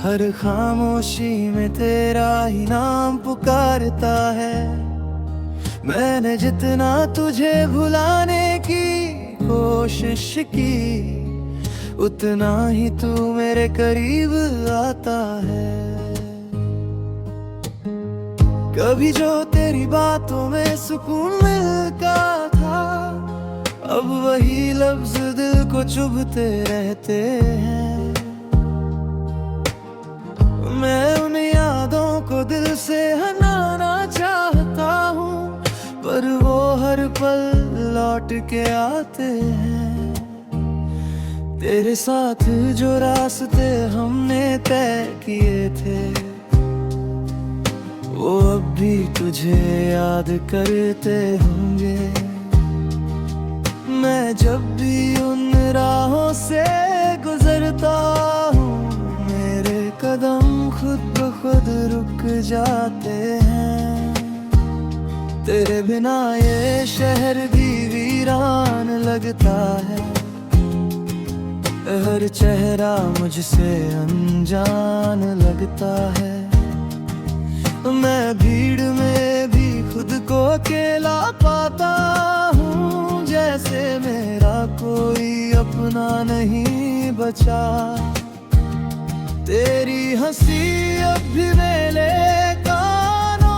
हर खामोशी में तेरा ही नाम पुकारता है। मैंने जितना तुझे भुलाने की कोशिश की, उतना ही तू मेरे करीब आता है। कभी जो तेरी बातों में सुकून मिलता था, अब वही लफ्ज दिल को चुभते रहते हैं। मैं उन यादों को दिल से हटाना चाहता हूँ, पर वो हर पल लौट के आते हैं। तेरे साथ जो रास्ते हमने तय किए थे, वो अब भी तुझे याद करते होंगे। मैं जब भी उन राहों से गुजरता हूँ, मेरे कदम खुद ब खुद रुक जाते हैं। तेरे बिना ये शहर भी वीरान लगता है, हर चेहरा मुझसे अनजान लगता है। मैं भीड़ में भी खुद को अकेला पाता हूँ, जैसे मेरा कोई अपना नहीं बचा। तेरी हंसी अब भी मेरे कानों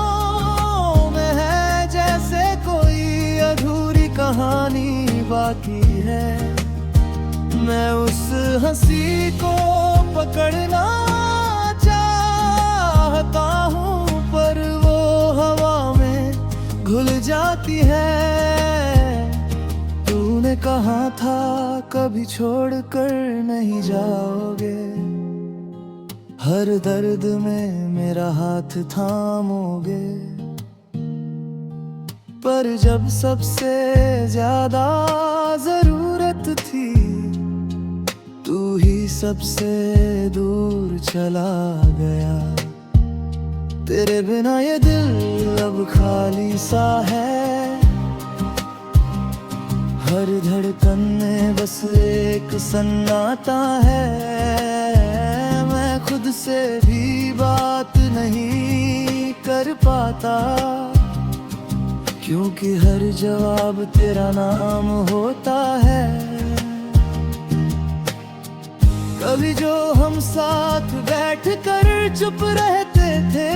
में है, जैसे कोई अधूरी कहानी बाकी है। मैं उस हंसी को पकड़ना चाहता हूँ, पर वो हवा में घुल जाती है। तूने कहा था कभी छोड़ कर नहीं जाओगे, हर दर्द में मेरा हाथ थामोगे। पर जब सबसे ज्यादा जरूरत थी, तू ही सबसे दूर चला गया। तेरे बिना ये दिल अब खाली सा है, हर धड़कन में बस एक सन्नाटा है। मैं खुद से भी बात नहीं कर पाता, क्योंकि हर जवाब तेरा नाम होता है। कभी जो हम साथ बैठ कर चुप रहते थे,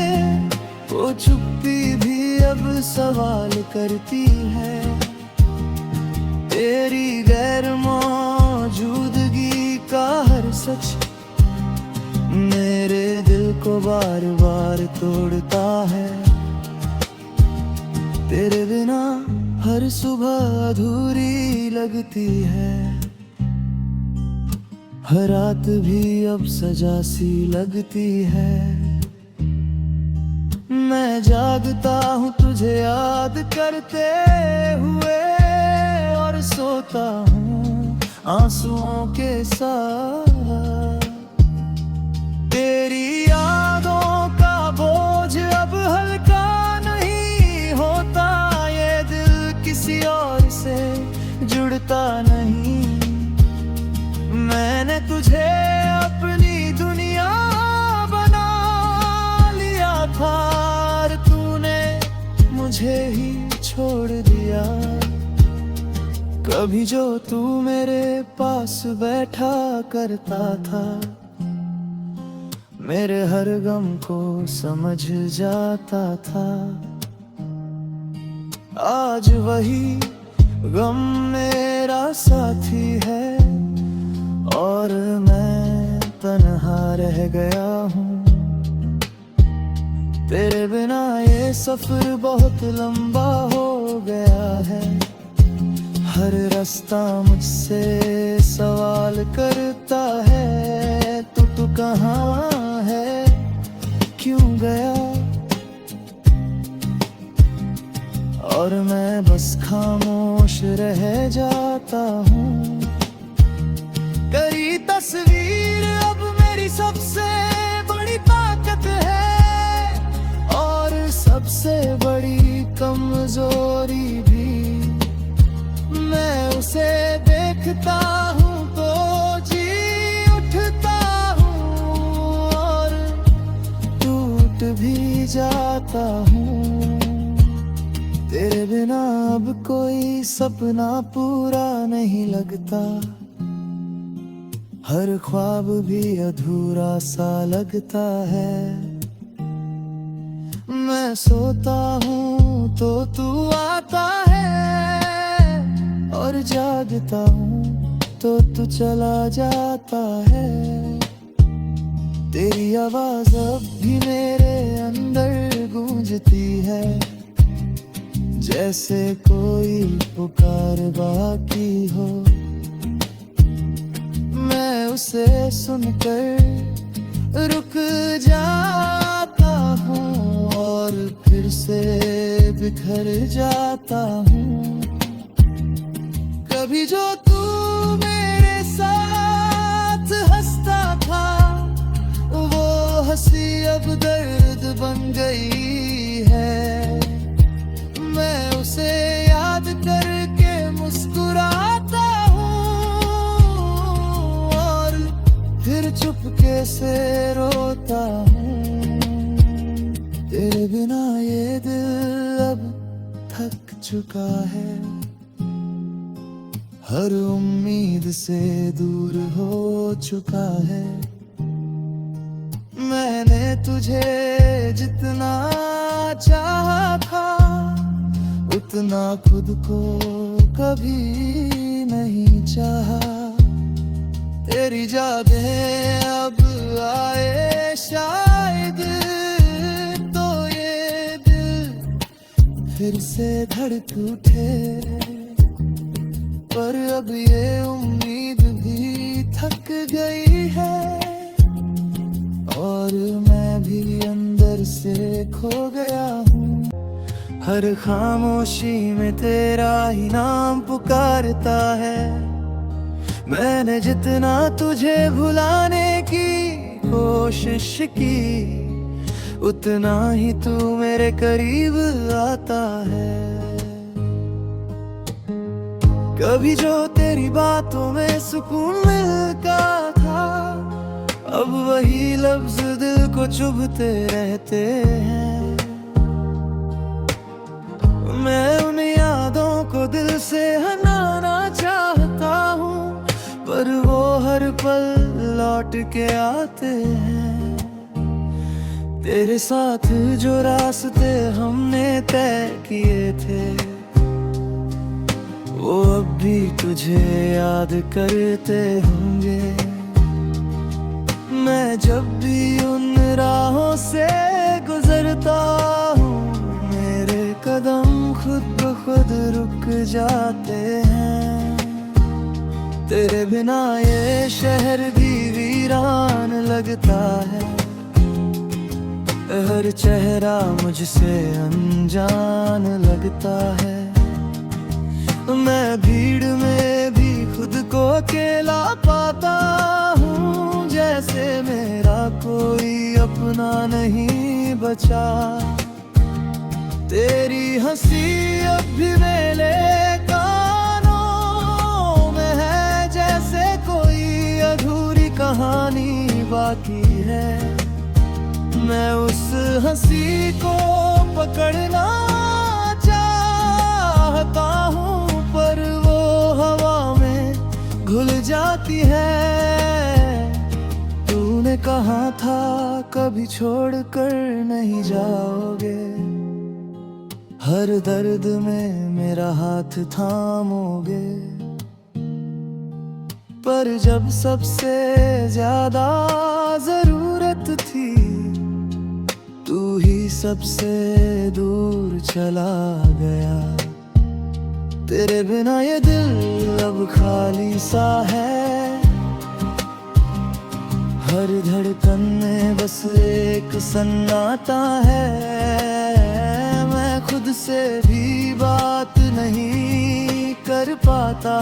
वो चुप्पी भी अब सवाल करती है। तेरी गैर मौजूदगी का हर सच मेरे दिल को बार बार तोड़ता है। तेरे बिना हर सुबह अधूरी लगती है, हर रात भी अब सजा सी लगती है। मैं जागता हूँ तुझे याद करते हुए, और सोता हूँ आंसुओं के साथ। तेरी यादों का बोझ अब हल्का नहीं होता, ये दिल किसी और से जुड़ता नहीं। मैंने तुझे अपनी दुनिया बना लिया था, और तूने मुझे ही छोड़ दिया। कभी जो तू मेरे पास बैठा करता था, मेरे हर गम को समझ जाता था। आज वही गम मेरा साथी है, और मैं तन्हा रह गया हूँ। तेरे बिना ये सफर बहुत लंबा हो गया है, हर रास्ता मुझसे सवाल करता है। तू कहाँ है, क्यों गया, और मैं बस खामोश रह जाता हूँ। तेरी तस्वीर अब मेरी सबसे बड़ी ताकत है, और सबसे बड़ी कमजोरी भी। मैं उसे देखता हूँ तो जी उठता हूँ, आता हूँ। तेरे बिना अब कोई सपना पूरा नहीं लगता, हर ख्वाब भी अधूरा सा लगता है। मैं सोता हूँ तो तू आता है, और जागता हूँ तो तू चला जाता है। तेरी आवाज अब भी मेरे अंदर गूंजती है, जैसे कोई पुकार बाकी हो। मैं उसे सुनकर रुक जाता हूँ, और फिर से बिखर जाता हूँ। कभी जो तू मेरे साथ हंसता था, वो हंसी अब दर्द बन गई है। मैं उसे याद करके मुस्कुराता हूँ, और फिर चुपके से रोता हूँ। तेरे बिना ये दिल अब थक चुका है, हर उम्मीद से दूर हो चुका है। मैंने तुझे जितना चाहा था, उतना खुद को कभी नहीं चाहा। तेरी यादें अब आए शायद, तो ये दिल फिर से धड़क उठे। पर अब ये उम्मीद भी थक गई है, और मैं भी अंदर से खो गया हूँ। हर खामोशी में तेरा ही नाम पुकारता है। मैंने जितना तुझे भुलाने की कोशिश की, उतना ही तू मेरे करीब आता है। कभी जो तेरी बातों में सुकून मिलता था, अब वही लफ्ज दिल को चुभते रहते हैं। मैं उन यादों को दिल से हटाना चाहता हूँ, पर वो हर पल लौट के आते हैं। तेरे साथ जो रास्ते हमने तय किए थे, वो अब भी तुझे याद करते होंगे। मैं जब भी उन राहों से गुजरता हूँ, मेरे कदम खुद ब खुद रुक जाते हैं। तेरे बिना ये शहर भी वीरान लगता है, हर चेहरा मुझसे अनजान लगता है। मैं भीड़ में भी खुद को अकेला पाता हूँ, जैसे मेरा कोई अपना नहीं बचा। तेरी हंसी अब भी मेरे कानों में है, जैसे कोई अधूरी कहानी बाकी है। मैं उस हंसी को पकड़ना चाहता हूँ, पर वो हवा में घुल जाती है। तूने कहा था कभी छोड़ कर नहीं जाओगे, हर दर्द में मेरा हाथ थामोगे। पर जब सबसे ज्यादा जरूरत थी, तू ही सबसे दूर चला गया। तेरे बिना ये दिल अब खाली सा है, हर धड़कन में बस एक सन्नाटा है। मैं खुद से भी बात नहीं कर पाता,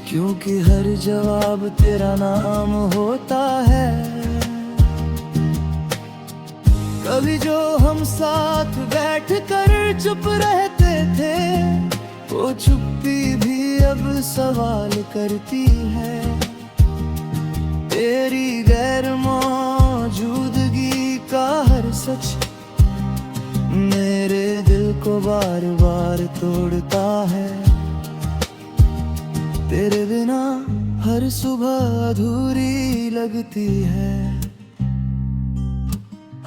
क्योंकि हर जवाब तेरा नाम होता है। कभी जो हम साथ बैठ कर चुप रहते थे, वो चुप्पी भी अब सवाल करती है। तेरी गैर मौजूदगी का हर सच को बार बार तोड़ता है। तेरे बिना हर सुबह अधूरी लगती है,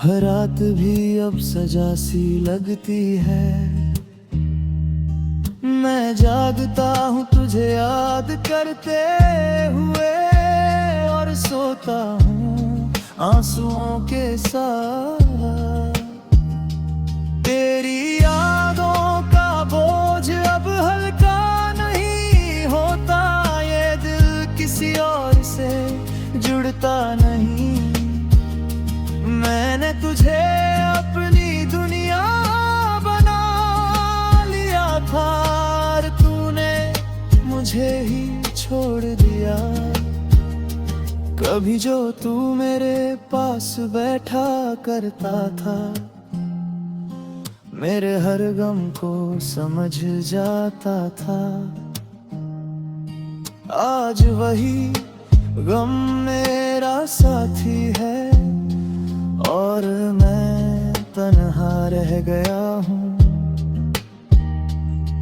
हर रात भी अब सजा सी लगती है। मैं जागता हूँ तुझे याद करते हुए, और सोता हूँ आंसुओं के साथ। तेरी यादों का बोझ अब हल्का नहीं होता, ये दिल किसी और से जुड़ता नहीं। मैंने तुझे अपनी दुनिया बना लिया था, और तूने मुझे ही छोड़ दिया। कभी जो तू मेरे पास बैठा करता था, मेरे हर गम को समझ जाता था। आज वही गम मेरा साथी है, और मैं तन्हा रह गया हूँ।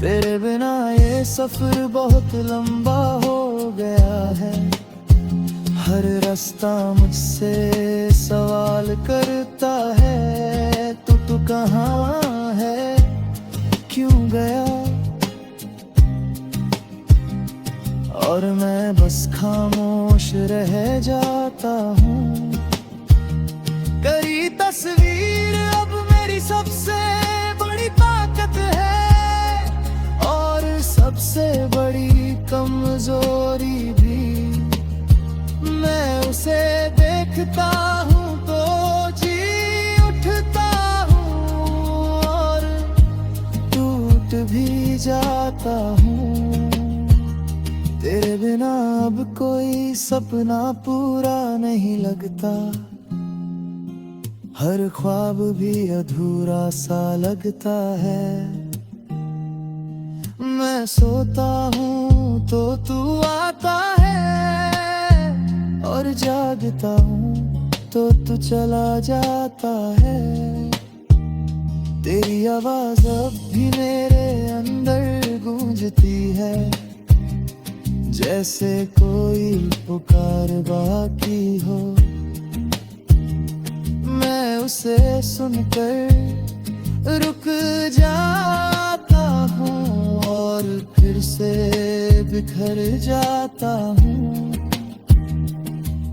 तेरे बिना ये सफर बहुत लंबा हो गया है, हर रास्ता मुझसे सवाल करता है। तू कहाँ है, क्यों गया? और मैं बस खामोश रह जाता हूँ। तेरी तस्वीर अब मेरी सबसे बड़ी ताकत है, और सबसे बड़ी कमजोरी भी। मैं उसे देखता हूँ तो जी उठता हूँ, और टूट भी जाता हूँ। तेरे बिना अब कोई सपना पूरा नहीं लगता, हर ख्वाब भी अधूरा सा लगता है। मैं सोता हूँ तो तू आता है, और जागता हूँ तो तू चला जाता है। तेरी आवाज अब भी मेरे अंदर गूंजती है, जैसे कोई पुकार बाकी हो। मैं उसे सुनकर रुक जाता हूँ, और फिर से बिखर जाता हूँ।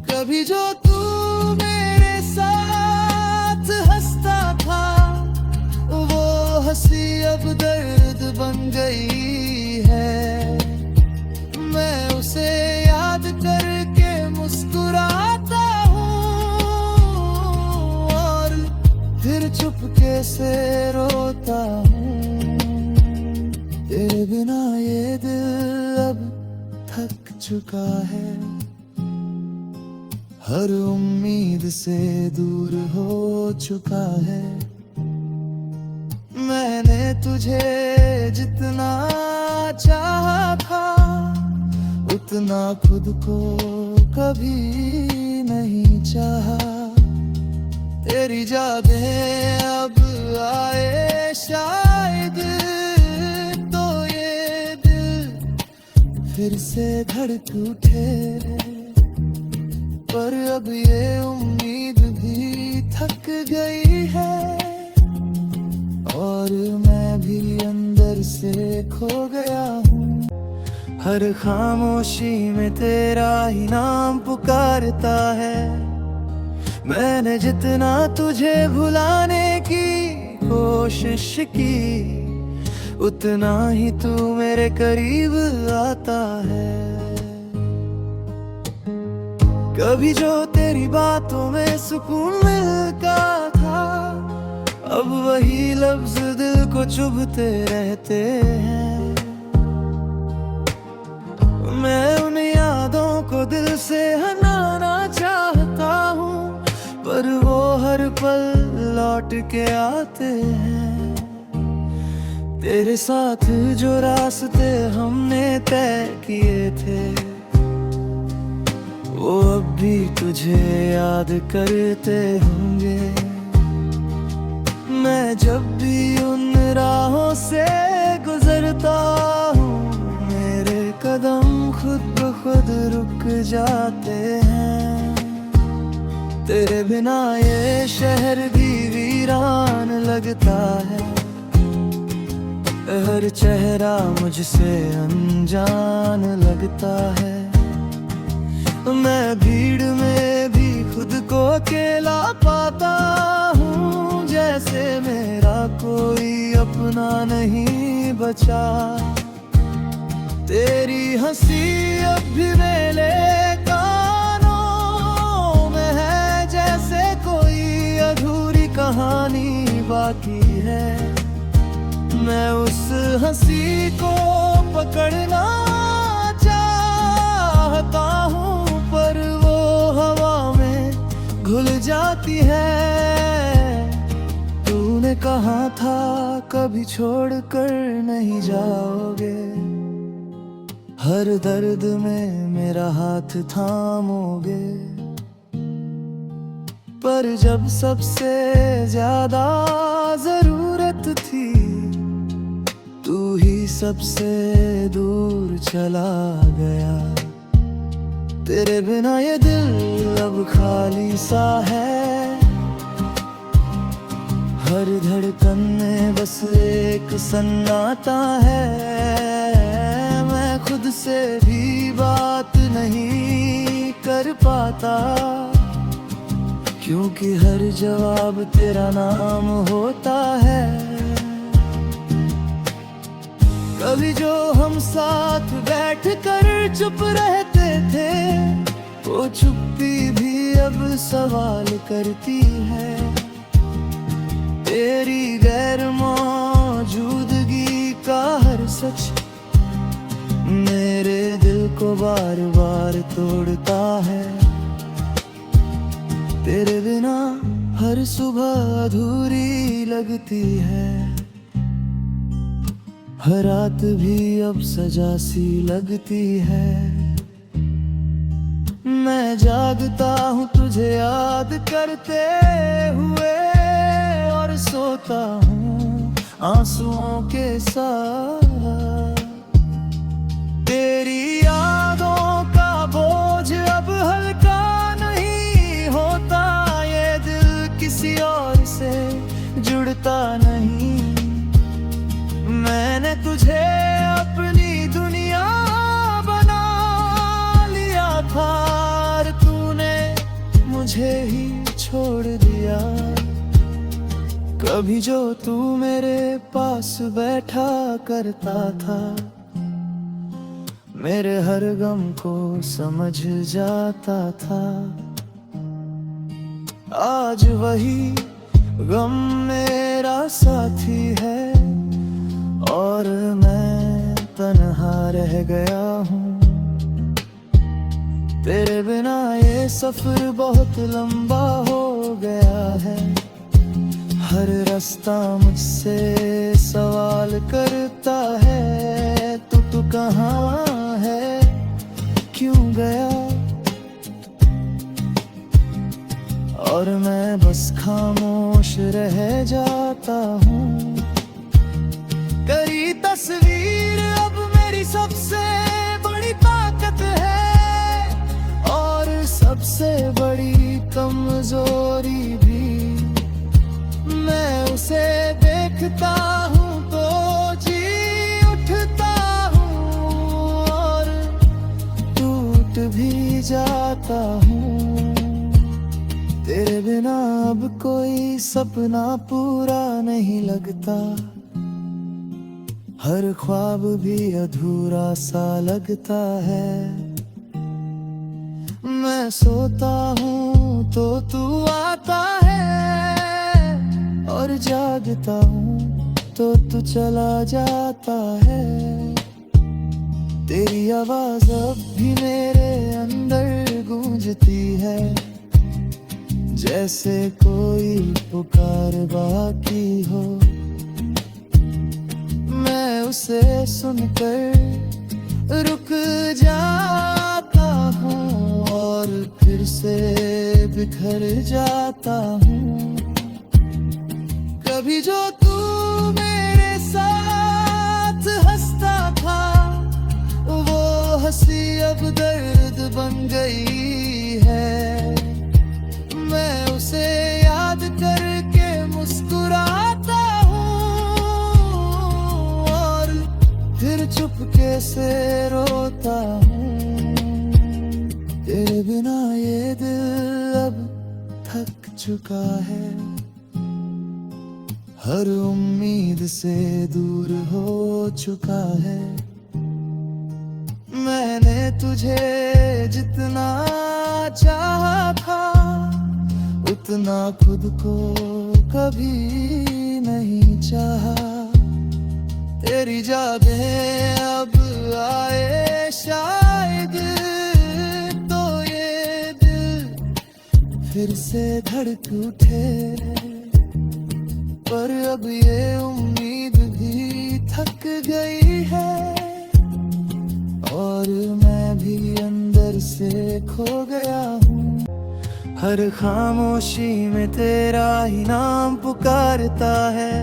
कभी जो तू मेरे साथ हंसता था, वो हंसी अब दर्द बन गई है। मैं उसे याद करके मुस्कुराता हूँ, और फिर चुपके से रोता हूँ। तेरे बिना ये दिल अब थक चुका है, हर उम्मीद से दूर हो चुका है। मैंने तुझे जितना चाहा था, उतना खुद को कभी नहीं चाहा। तेरी यादें अब आए शायद, तो ये दिल फिर से धड़क उठे। पर अब ये उम्मीद भी थक गई है, और मैं भी अंदर से खो गया हूँ। हर खामोशी में तेरा ही नाम पुकारता है। मैंने जितना तुझे भुलाने की कोशिश की, उतना ही तू मेरे करीब आता है। कभी जो तेरी बातों में सुकून मिलता था, अब वही लफ्ज दिल को चुभते रहते हैं। मैं उन यादों को दिल से हटाना चाहता हूँ, पर वो हर पल लौट के आते हैं। तेरे साथ जो रास्ते हमने तय किए थे, वो अब भी तुझे याद करते होंगे। मैं जब भी उन राहों से गुजरता हूँ, मेरे कदम खुद ब खुद रुक जाते हैं। तेरे बिना ये शहर भी वीरान लगता है, हर चेहरा मुझसे अनजान लगता है। मैं भीड़ में भी खुद को अकेला पाता हूँ, जैसे मेरा कोई अपना नहीं बचा। तेरी हंसी अब भी मेरे कानों में है, जैसे कोई अधूरी कहानी बाकी है। मैं उस हंसी को पकड़ना चाहता हूँ, पर वो हवा में घुल जाती है। तूने कहा था कभी छोड़ कर नहीं जाओगे, हर दर्द में मेरा हाथ थामोगे। पर जब सबसे ज्यादा जरूरत थी, तू ही सबसे दूर चला गया। तेरे बिना ये दिल अब खाली सा है, हर धड़कन में बस एक सन्नाटा है। मैं खुद से भी बात नहीं कर पाता, क्योंकि हर जवाब तेरा नाम होता है। कभी जो हम साथ बैठ कर चुप रहते थे, वो चुप्पी भी अब सवाल करती है। तेरी गैर मौजूदगी का हर सच मेरे दिल को बार बार तोड़ता है। तेरे बिना हर सुबह अधूरी लगती है, हर रात भी अब सजा सी लगती है। मैं जागता हूँ तुझे याद करते हुए, और सोता हूँ आंसुओं के साथ। तेरी यादों का बोझ अब हल्का नहीं होता, ये दिल किसी और से जुड़ता नहीं। मैंने तुझे अपनी दुनिया बना लिया था, और तूने मुझे ही छोड़ दिया। कभी जो तू मेरे पास बैठा करता था, मेरे हर गम को समझ जाता था। आज वही गम मेरा साथी है, और मैं तन्हा रह गया हूँ। तेरे बिना ये सफर बहुत लंबा हो गया है, हर रास्ता मुझसे सवाल करता है। तू कहाँ है, क्यों गया? और मैं बस खामोश रह जाता हूँ। करी तस्वीर अब मेरी सबसे बड़ी ताकत है, और सबसे बड़ी कमजोरी भी। मैं उसे देखता हूँ तो जी उठता हूँ, और टूट भी जाता हूँ। तेरे बिना अब कोई सपना पूरा नहीं लगता, हर ख्वाब भी अधूरा सा लगता है। मैं सोता हूँ तो तू आता है, और जागता हूँ तो तू चला जाता है। तेरी आवाज अब भी मेरे अंदर गूंजती है, जैसे कोई पुकार बाकी हो। मैं उसे सुनकर रुक जाता हूँ, और फिर से बिखर जाता हूँ। कभी जो तू मेरे साथ हंसता था, वो हंसी अब दर्द बन गई है। मैं उसे याद करके मुस्कुराता हूँ और फिर चुपके से रोता हूँ। तेरे बिना ये दिल अब थक चुका है, हर उम्मीद से दूर हो चुका है। मैंने तुझे जितना चाहा था, उतना खुद को कभी नहीं चाहा। तेरी यादें अब आए शायद, तो ये दिल फिर से धड़क उठे। पर अब ये उम्मीद भी थक गई है, और मैं भी अंदर से खो गया हूँ। हर खामोशी में तेरा ही नाम पुकारता है।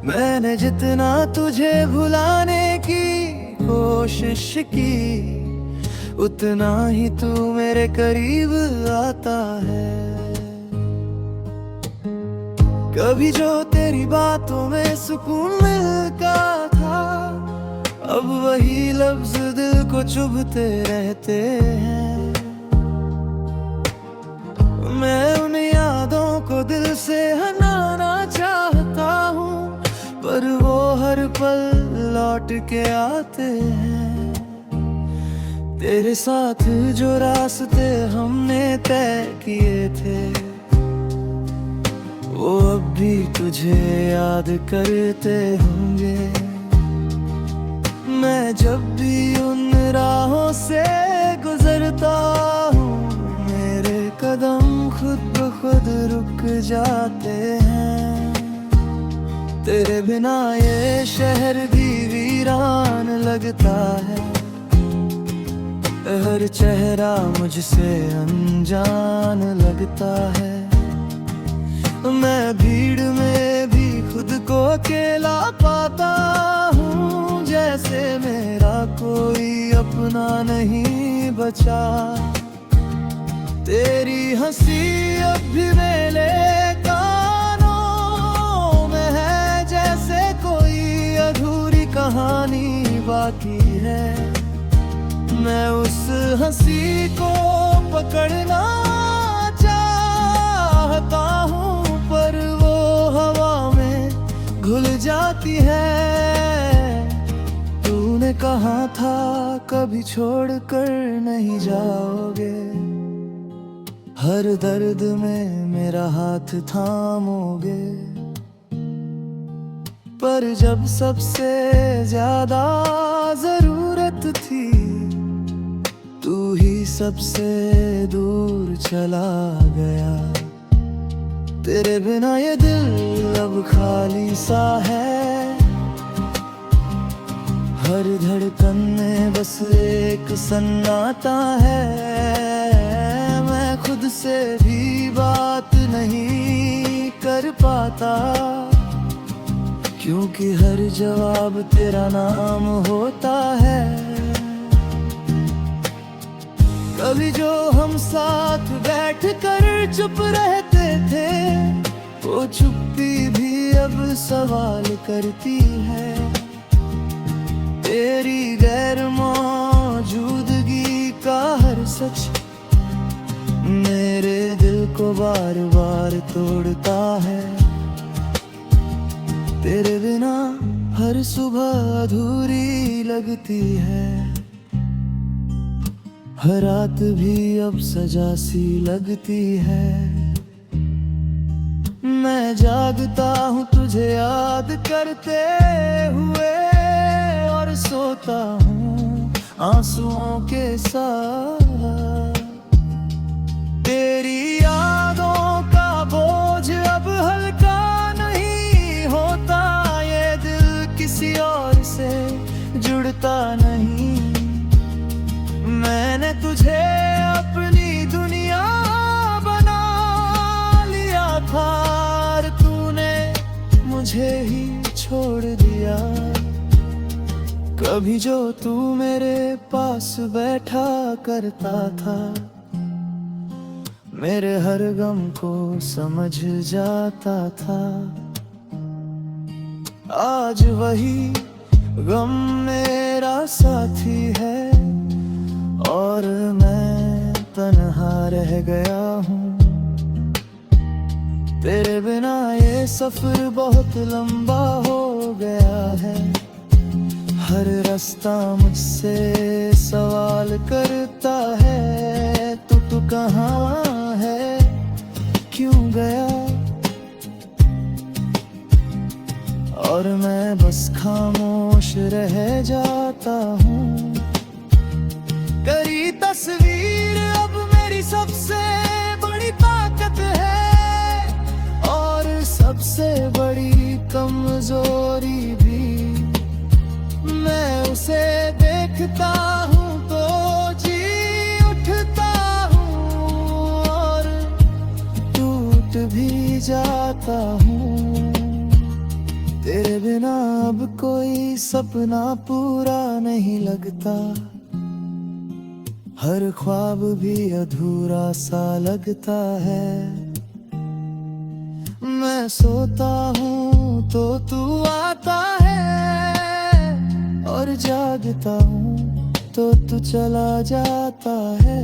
मैंने जितना तुझे भुलाने की कोशिश की, उतना ही तू मेरे करीब आता है। कभी जो तेरी बातों में सुकून मिलता था, अब वही लफ्ज दिल को चुभते रहते हैं। मैं उन यादों को दिल से हटाना चाहता हूँ, पर वो हर पल लौट के आते हैं। तेरे साथ जो रास्ते हमने तय किए थे, वो अब भी तुझे याद करते होंगे। मैं जब भी उन राहों से गुजरता हूँ, मेरे कदम खुद ब खुद रुक जाते हैं। तेरे बिना ये शहर भी वीरान लगता है, हर चेहरा मुझसे अनजान लगता है। मैं भीड़ में भी खुद को अकेला पाता हूँ, जैसे मेरा कोई अपना नहीं बचा। तेरी हंसी अब भी मेरे कानों में है, जैसे कोई अधूरी कहानी बाकी है। मैं उस हंसी को पकड़ना चाहता हूँ, पर वो हवा में घुल जाती है। तूने कहा था कभी छोड़ कर नहीं जाओगे, हर दर्द में मेरा हाथ थामोगे। पर जब सबसे ज्यादा जरूरत थी, तू ही सबसे दूर चला गया। तेरे बिना ये दिल अब खाली सा है, हर धड़कन में बस एक सन्नाटा है। मैं खुद से भी बात नहीं कर पाता, क्योंकि हर जवाब तेरा नाम होता है। कभी जो हम साथ बैठ कर चुप रहते थे, वो चुप्पी भी अब सवाल करती है। तेरी गैर मौजूदगी का हर सच मेरे दिल को बार बार तोड़ता है। तेरे बिना हर सुबह अधूरी लगती है, हर रात भी अब सजा सी लगती है। मैं जागता हूँ तुझे याद करते हुए, और सोता हूँ आंसुओं के साथ। तेरी यादों का बोझ अब हल्का नहीं होता, ये दिल किसी और से जुड़ता नहीं। मैंने तुझे अपनी दुनिया बना लिया था, तूने कभी जो तू मेरे पास बैठा करता था, मेरे हर गम को समझ जाता था। आज वही गम मेरा साथी है और मैं तन्हा रह गया हूँ। तेरे बिना ये सफर बहुत लंबा हो गया है। हर रास्ता मुझसे सवाल करता है, तू कहाँ है, क्यों गया? और मैं बस खामोश रह जाता हूँ। करी तस्वीर अब मेरी सबसे बड़ी ताकत है और सबसे बड़ी कमजोरी भी। मैं उसे देखता हूँ तो जी उठता हूँ और टूट भी जाता हूँ। तेरे बिना अब कोई सपना पूरा नहीं लगता, हर ख्वाब भी अधूरा सा लगता है। मैं सोता हूँ तो तू आता है और जागता हूँ तो तू चला जाता है।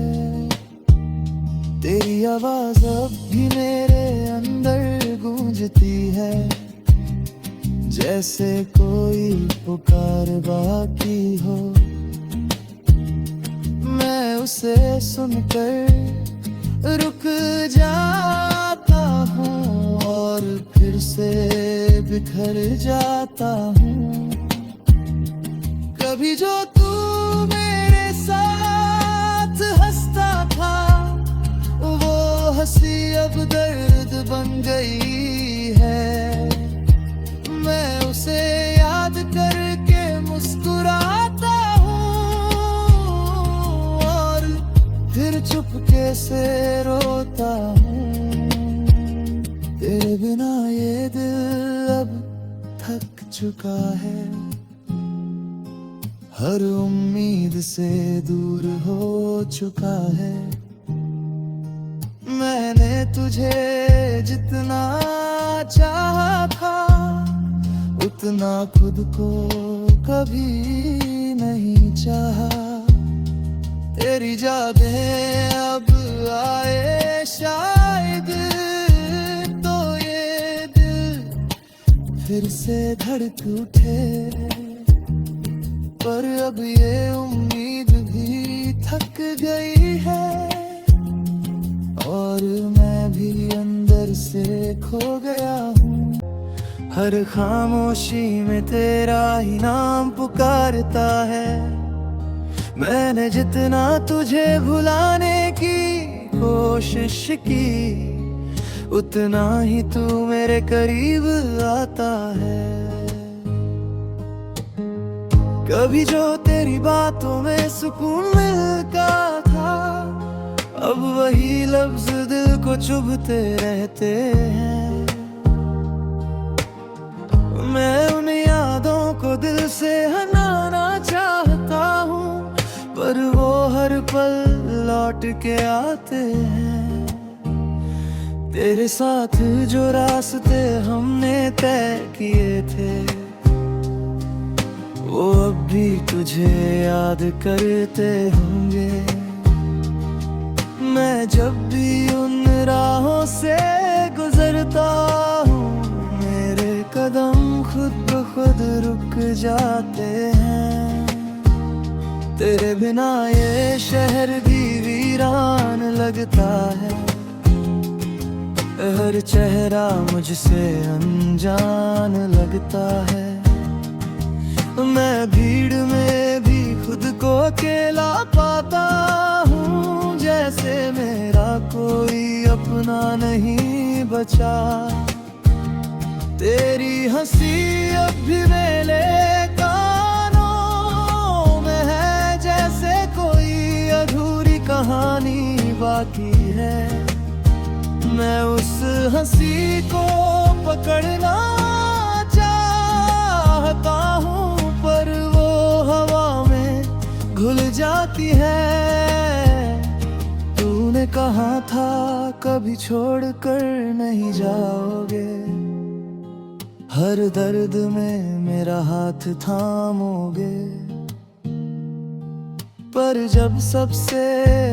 तेरी आवाज अब भी मेरे अंदर गूंजती है, जैसे कोई पुकार बाकी हो। मैं उसे सुनकर रुक जाता हूँ और फिर से बिखर जाता हूँ। कभी जो तू मेरे साथ हंसता था, वो हंसी अब दर्द बन गई है। मैं उसे याद करके मुस्कुराता हूँ और फिर चुपके से रोता हूँ। तेरे बिना ये दिल अब थक चुका है, हर उम्मीद से दूर हो चुका है। मैंने तुझे जितना चाहा था, उतना खुद को कभी नहीं चाहा। तेरी यादें अब आए शायद तो ये दिल फिर से धड़क उठे, पर अब ये उम्मीद भी थक गई है और मैं भी अंदर से खो गया हूँ। हर खामोशी में तेरा ही नाम पुकारता है। मैंने जितना तुझे भुलाने की कोशिश की, उतना ही तू मेरे करीब आता है। कभी जो तेरी बातों में सुकून मिलता था, अब वही लफ्ज दिल को चुभते रहते हैं। मैं उन यादों को दिल से हटाना चाहता हूँ, पर वो हर पल लौट के आते हैं। तेरे साथ जो रास्ते हमने तय किए थे, वो अब भी तुझे याद करते होंगे। मैं जब भी उन राहों से गुजरता हूँ, कदम खुद ब खुद रुक जाते हैं। तेरे बिना ये शहर भी वीरान लगता है, हर चेहरा मुझसे अनजान लगता है। मैं भीड़ में भी खुद को अकेला पाता हूँ, जैसे मेरा कोई अपना नहीं बचा। तेरी हंसी अब भी मेरे कानों में है, जैसे कोई अधूरी कहानी बाकी है। मैं उस हंसी को पकड़ना चाहता हूँ, पर वो हवा भूल जाती है। तूने कहा था कभी छोड़ कर नहीं जाओगे, हर दर्द में मेरा हाथ थामोगे। पर जब सबसे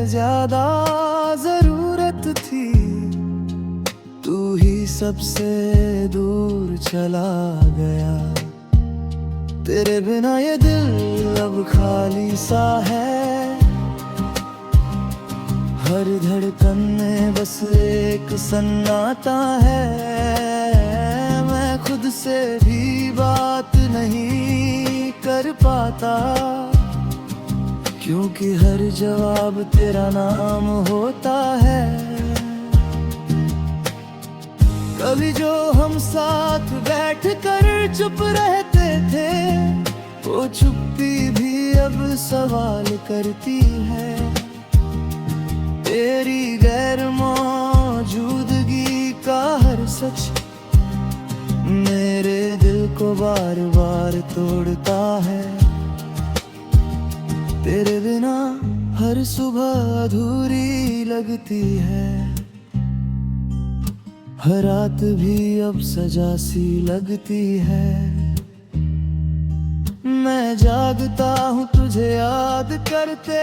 ज्यादा जरूरत थी, तू ही सबसे दूर चला गया। तेरे बिना ये दिल अब खाली सा है, हर धड़कन में बस एक सन्नाटा है। मैं खुद से भी बात नहीं कर पाता, क्योंकि हर जवाब तेरा नाम होता है। कभी जो हम साथ बैठ कर चुप रहते थे, वो चुप्पी भी अब सवाल करती है। तेरी गैर मौजूदगी का हर सच मेरे दिल को बार बार तोड़ता है। तेरे बिना हर सुबह अधूरी लगती है, हर रात भी अब सजा सी लगती है। मैं जागता हूँ तुझे याद करते।